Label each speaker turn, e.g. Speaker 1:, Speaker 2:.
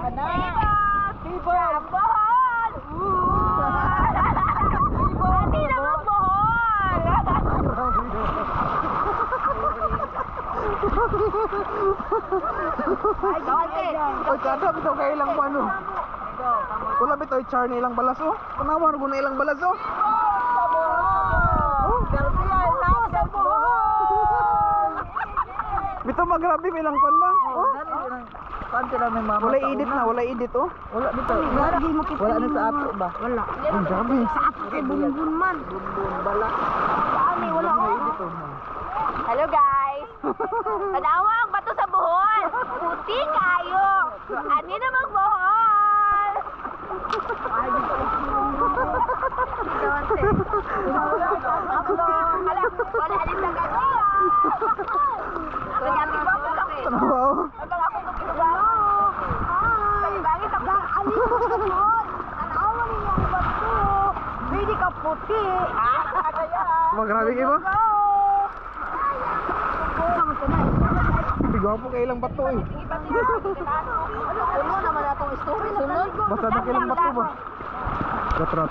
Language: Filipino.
Speaker 1: Sibol! Bohol! Hindi naman bohol! Ay, kawante!
Speaker 2: Oy, kadam ito kay ilang ano. Wala bito char na ilang balas oh. Panawar ko na ilang balas oh. Bito magrabe ilang kwan ba? Oh. Wala edit na, wala edit oh.
Speaker 1: Wala dito. Wala na sa apo ba? Wala.
Speaker 2: Ang grabe.
Speaker 1: Sa apo kay Bunbun man. Bunbun bala. Ani wala oh. Hello guys. Tanawa ang bato sa buhol. Puti kayo. Ani namang buhol. Ay, wala alis sa kanila. Kaya ati ba ako lang eh.
Speaker 2: Tanawa oh.
Speaker 1: Abang ako nung kinugano. Ay, bakit ako? Alis sa buhol. Tanawa ninyo ang bato. Hindi ka puti.
Speaker 2: Magrabe kayo ba? Bigwa po kay ilang bato eh.
Speaker 1: Ano naman atong story? Sunod?
Speaker 2: Basta na kailang bato ba? Katrat.